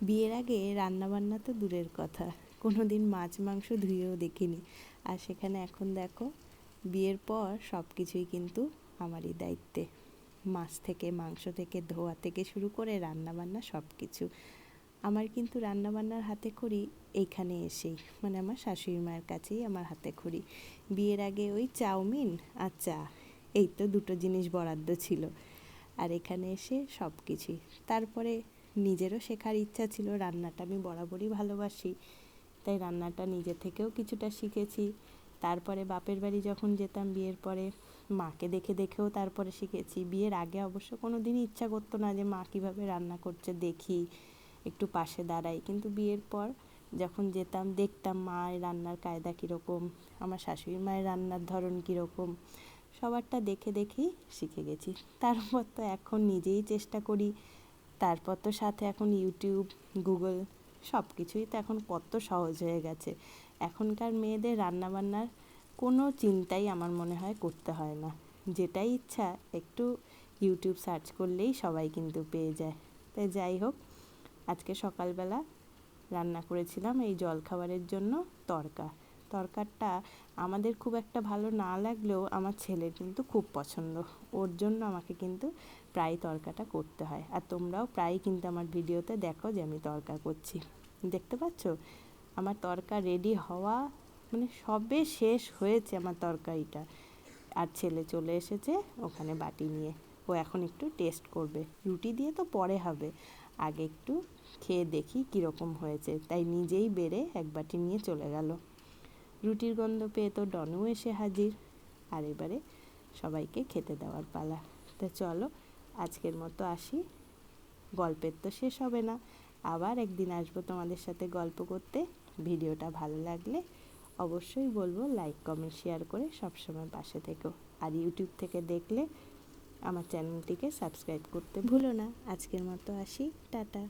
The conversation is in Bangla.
বিয়ের আগে রান্নাবান্না তো দূরের কথা, কোনো দিন মাছ মাংস ধুয়েও দেখিনি। আর সেখানে এখন দেখো, বিয়ের পর সব কিছুই কিন্তু আমারই দায়িত্বে। মাছ থেকে মাংস থেকে ধোয়া থেকে শুরু করে রান্নাবান্না সব কিছু আমার কিন্তু রান্নাবান্নার হাতেখড়ি এইখানে এসেই, মানে আমার শাশুড়ি মায়ের কাছেই আমার হাতেখড়ি। বিয়ের আগে ওই চাউমিন আর চা, এই তো দুটো জিনিস বরাদ্দ ছিল। আর এখানে এসে সব কিছুই। তারপরে নিজেরও শেখার ইচ্ছা ছিল, রান্নাটা আমি বরাবরই ভালোবাসি, তাই রান্নাটা নিজে থেকেও কিছুটা শিখেছি। তারপরে বাপের বাড়ি যখন যেতাম বিয়ের পরে, মাকে দেখে দেখেও তারপরে শিখেছি। বিয়ের আগে অবশ্য কোনো দিনই ইচ্ছা করতো না যে মা কীভাবে রান্না করছে দেখি, একটু পাশে দাঁড়াই। কিন্তু বিয়ের পর যখন যেতাম দেখতাম মায়ের রান্নার কায়দা কীরকম, আমার শাশুড়ি মায়ের রান্নার ধরন কীরকম, সবারটা দেখে দেখেই শিখে গেছি। তারপর তো এখন নিজেই চেষ্টা করি। তারপর তো সাথে এখন ইউটিউব, গুগল, সব কিছুই তো এখন কত সহজ হয়ে গেছে। এখনকার মেয়েদের রান্নাবান্নার কোনো চিন্তাই আমার মনে হয় করতে হয় না। যেটাই ইচ্ছা একটু ইউটিউব সার্চ করলেই সবাই কিন্তু পেয়ে যায়। তাই যাই হোক, আজকে সকালবেলা রান্না করেছিলাম এই জলখাবারের জন্য তরকারটা আমাদের খুব একটা ভালো না লাগলেও আমার ছেলের কিন্তু খুব পছন্দ। ওর জন্য আমাকে কিন্তু প্রায় তরকাটা করতে হয়। আর তোমরাও প্রায় কিন্তু আমার ভিডিওতে দেখো যে আমি তরকা করছি, দেখতে পাচ্ছ। আমার তরকা রেডি হওয়া মানে সবে শেষ হয়েছে আমার তরকারিটা, আর ছেলে চলে এসেছে ওখানে বাটি নিয়ে। ও এখন একটু টেস্ট করবে, রুটি দিয়ে তো পরে হবে, আগে একটু খেয়ে দেখি কীরকম হয়েছে। তাই নিজেই বেড়ে এক বাটি নিয়ে চলে গেল। রুটির গন্ধ পেয়ে তো ডনও এসে হাজির। আর এবারে সবাইকে খেতে দেওয়ার পালা। তা চলো, আজকের মতো আসি। গল্পের তো শেষ হবে না, আবার একদিন আসবো তোমাদের সাথে গল্প করতে। ভিডিওটা ভালো লাগলে অবশ্যই বলবো লাইক কমেন্ট শেয়ার করে সবসময় পাশে থেকো। আর ইউটিউব থেকে দেখলে আমার চ্যানেলটিকে সাবস্ক্রাইব করতে ভুলো না। আজকের মতো আসি, টাটা।